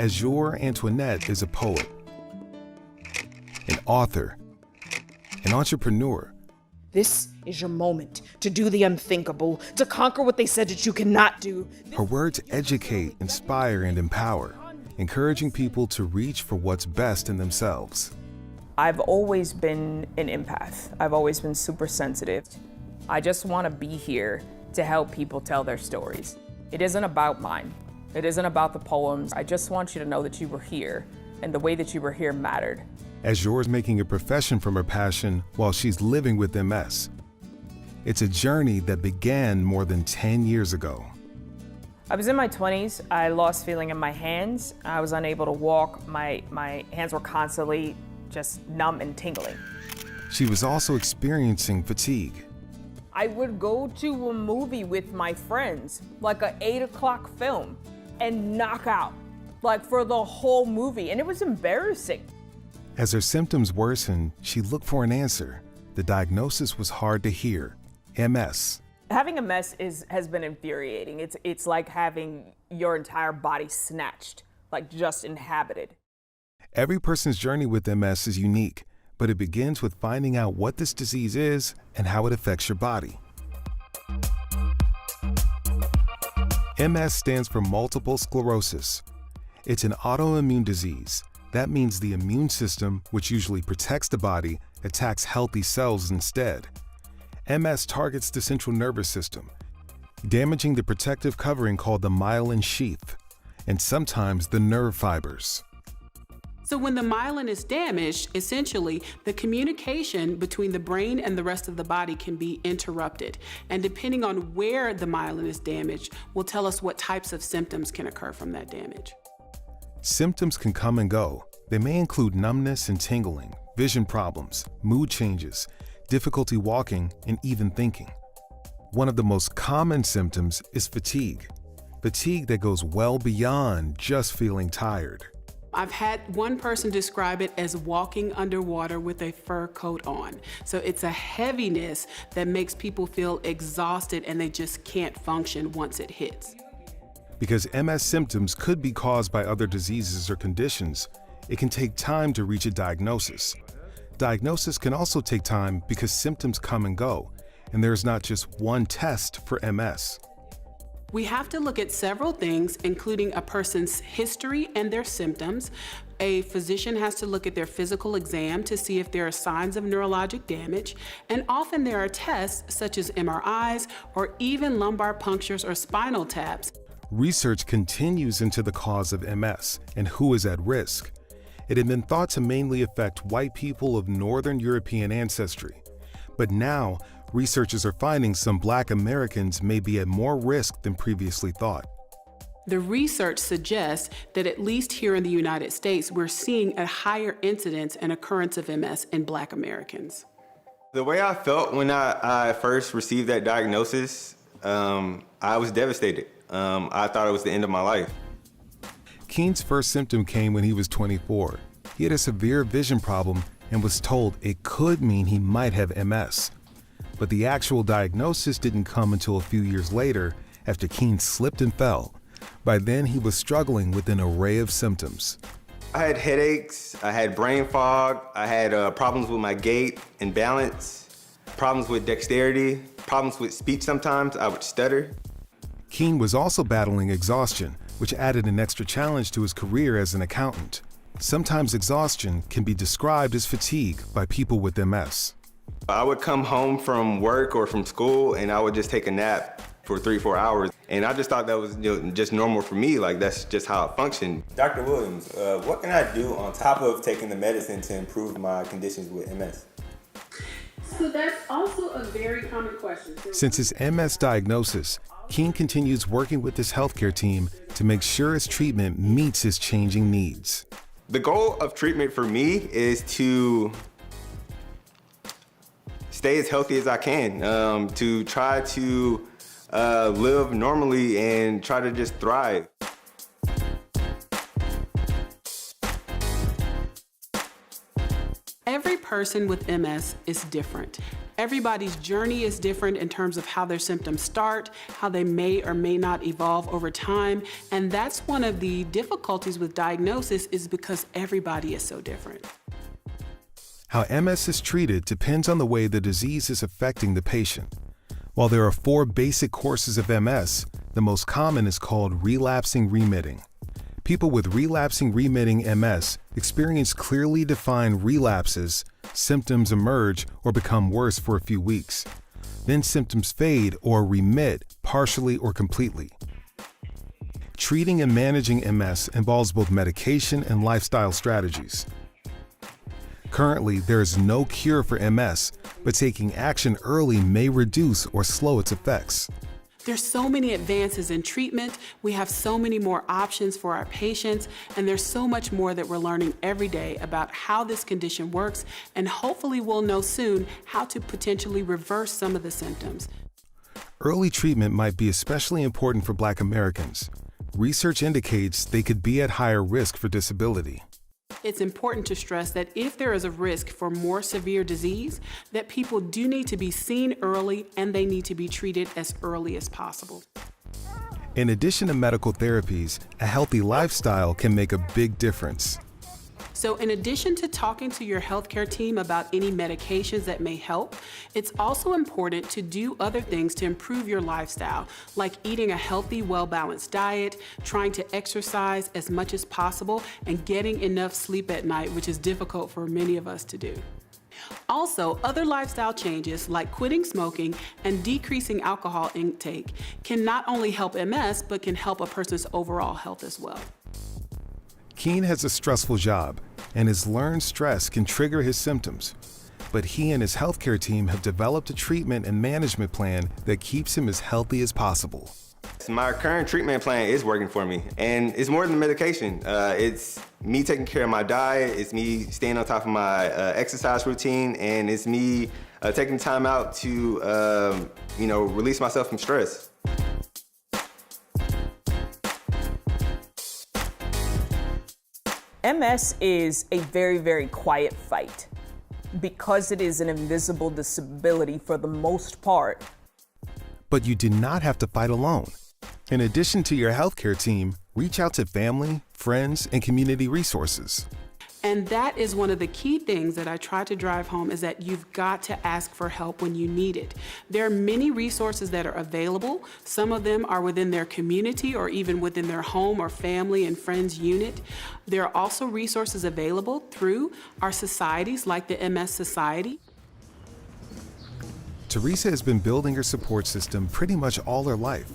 Azure Antoinette is a poet, an author, an entrepreneur. This is your moment to do the unthinkable, to conquer what they said that you cannot do. Her words educate, inspire, and empower, encouraging people to reach for what's best in themselves. I've always been an empath. I've always been super sensitive. I just want to be here to help people tell their stories. It isn't about mine. It isn't about the poems. I just want you to know that you were here, and the way that you were here mattered. Azure is making a profession from her passion while she's living with MS. It's a journey that began more than 10 years ago. I was in my 20s. I lost feeling in my hands. I was unable to walk. My hands were constantly just numb and tingling. She was also experiencing fatigue. I would go to a movie with my friends, like an 8 o'clock film, and knock out, like for the whole movie, and it was embarrassing. As her symptoms worsened, she looked for an answer. The diagnosis was hard to hear: MS. Having MS has been infuriating. It's like having your entire body snatched, like just inhabited. Every person's journey with MS is unique, but it begins with finding out what this disease is and how it affects your body. MS stands for multiple sclerosis. It's an autoimmune disease. That means the immune system, which usually protects the body, attacks healthy cells instead. MS targets the central nervous system, damaging the protective covering called the myelin sheath, and sometimes the nerve fibers. So when the myelin is damaged, essentially, the communication between the brain and the rest of the body can be interrupted. And depending on where the myelin is damaged will tell us what types of symptoms can occur from that damage. Symptoms can come and go. They may include numbness and tingling, vision problems, mood changes, difficulty walking, and even thinking. One of the most common symptoms is fatigue. Fatigue that goes well beyond just feeling tired. I've had one person describe it as walking underwater with a fur coat on. So it's a heaviness that makes people feel exhausted and they just can't function once it hits. Because MS symptoms could be caused by other diseases or conditions, it can take time to reach a diagnosis. Diagnosis can also take time because symptoms come and go, and there's not just one test for MS. We have to look at several things, including a person's history and their symptoms. A physician has to look at their physical exam to see if there are signs of neurologic damage. And often there are tests such as MRIs or even lumbar punctures or spinal taps. Research continues into the cause of MS and who is at risk. It had been thought to mainly affect white people of Northern European ancestry. But now, researchers are finding some Black Americans may be at more risk than previously thought. The research suggests that at least here in the United States, we're seeing a higher incidence and occurrence of MS in Black Americans. The way I felt when I first received that diagnosis, I was devastated. I thought it was the end of my life. Keen's first symptom came when he was 24. He had a severe vision problem and was told it could mean he might have MS. But the actual diagnosis didn't come until a few years later after Keen slipped and fell. By then, he was struggling with an array of symptoms. I had headaches, I had brain fog, I had problems with my gait and balance, problems with dexterity, problems with speech sometimes. I would stutter. Keen was also battling exhaustion, which added an extra challenge to his career as an accountant. Sometimes exhaustion can be described as fatigue by people with MS. I would come home from work or from school and I would just take a nap for 3-4 hours. And I just thought that was just normal for me, like that's just how it functioned. Dr. Williams, what can I do on top of taking the medicine to improve my conditions with MS? So that's also a very common question. Since his MS diagnosis, Keen continues working with his healthcare team to make sure his treatment meets his changing needs. The goal of treatment for me is to stay as healthy as I can, to try to live normally and try to just thrive. Every person with MS is different. Everybody's journey is different in terms of how their symptoms start, how they may or may not evolve over time, and that's one of the difficulties with diagnosis is because everybody is so different. How MS is treated depends on the way the disease is affecting the patient. While there are 4 basic courses of MS, the most common is called relapsing remitting. People with relapsing remitting MS experience clearly defined relapses, symptoms emerge or become worse for a few weeks. Then symptoms fade or remit partially or completely. Treating and managing MS involves both medication and lifestyle strategies. Currently, there is no cure for MS, but taking action early may reduce or slow its effects. There's so many advances in treatment, we have so many more options for our patients, and there's so much more that we're learning every day about how this condition works, and hopefully we'll know soon how to potentially reverse some of the symptoms. Early treatment might be especially important for Black Americans. Research indicates they could be at higher risk for disability. It's important to stress that if there is a risk for more severe disease, that people do need to be seen early and they need to be treated as early as possible. In addition to medical therapies, a healthy lifestyle can make a big difference. So in addition to talking to your healthcare team about any medications that may help, it's also important to do other things to improve your lifestyle, like eating a healthy, well-balanced diet, trying to exercise as much as possible, and getting enough sleep at night, which is difficult for many of us to do. Also, other lifestyle changes like quitting smoking and decreasing alcohol intake can not only help MS, but can help a person's overall health as well. Keen has a stressful job, and his learned stress can trigger his symptoms. But he and his healthcare team have developed a treatment and management plan that keeps him as healthy as possible. My current treatment plan is working for me, and it's more than medication. It's me taking care of my diet, it's me staying on top of my exercise routine, and it's me taking time out to release myself from stress. MS is a very, very quiet fight. Because it is an invisible disability for the most part. But you do not have to fight alone. In addition to your healthcare team, reach out to family, friends, and community resources. And that is one of the key things that I try to drive home is that you've got to ask for help when you need it. There are many resources that are available. Some of them are within their community or even within their home or family and friends unit. There are also resources available through our societies like the MS Society. Teresa has been building her support system pretty much all her life.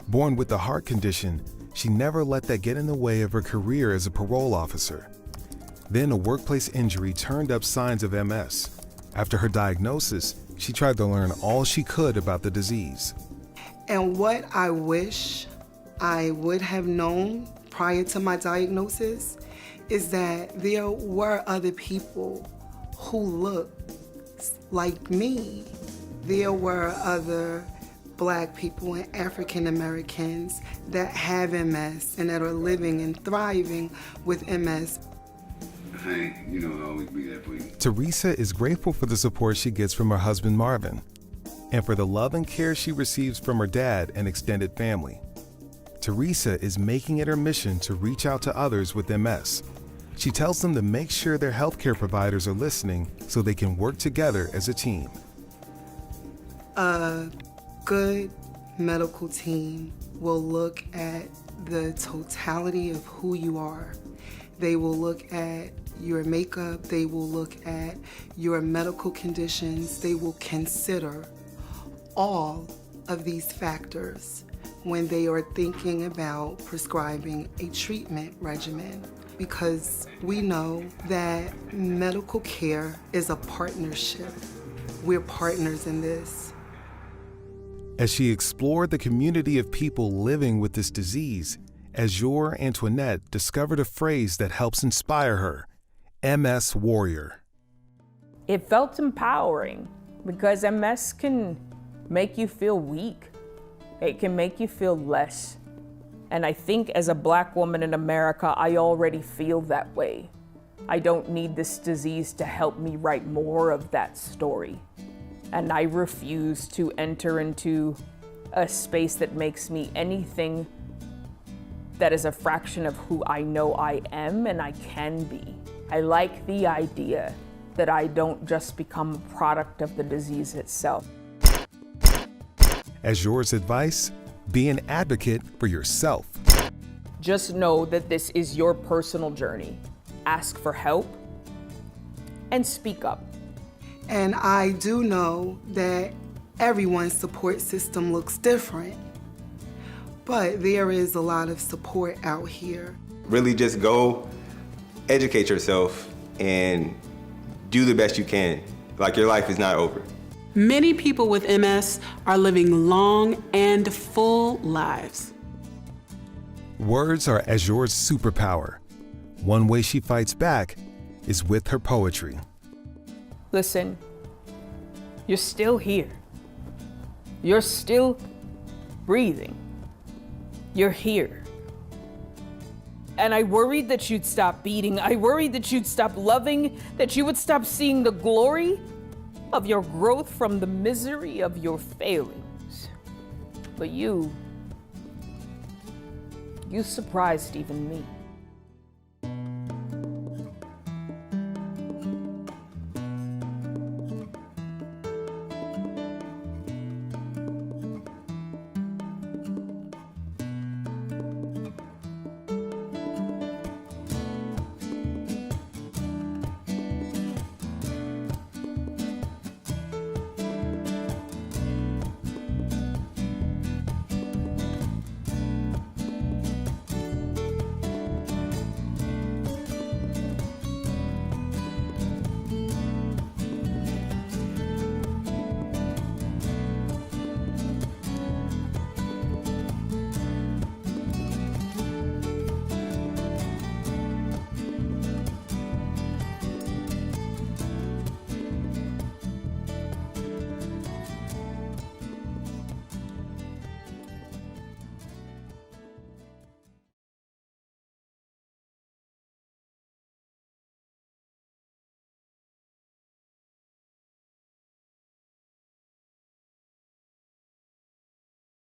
Born with a heart condition, she never let that get in the way of her career as a parole officer. Then a workplace injury turned up signs of MS. After her diagnosis, she tried to learn all she could about the disease. And what I wish I would have known prior to my diagnosis is that there were other people who looked like me. There were other Black people and African Americans that have MS and that are living and thriving with MS. Hank, I'll always be there for you. Teresa is grateful for the support she gets from her husband Marvin, and for the love and care she receives from her dad and extended family. Teresa is making it her mission to reach out to others with MS. She tells them to make sure their healthcare providers are listening so they can work together as a team. A good medical team will look at the totality of who you are. They will look at your makeup, they will look at your medical conditions, they will consider all of these factors when they are thinking about prescribing a treatment regimen, because we know that medical care is a partnership. We're partners in this. As she explored the community of people living with this disease, Azure Antoinette discovered a phrase that helps inspire her: MS Warrior. It felt empowering because MS can make you feel weak. It can make you feel less. And I think as a Black woman in America, I already feel that way. I don't need this disease to help me write more of that story. And I refuse to enter into a space that makes me anything that is a fraction of who I know I am and I can be. I like the idea that I don't just become a product of the disease itself. As yours advice, be an advocate for yourself. Just know that this is your personal journey. Ask for help and speak up. And I do know that everyone's support system looks different, but there is a lot of support out here. Really just go educate yourself and do the best you can. Like, your life is not over. Many people with MS are living long and full lives. Words are Azure's superpower. One way she fights back is with her poetry. Listen, you're still here. You're still breathing. You're here. And I worried that you'd stop beating. I worried that you'd stop loving, that you would stop seeing the glory of your growth from the misery of your failings. But you surprised even me.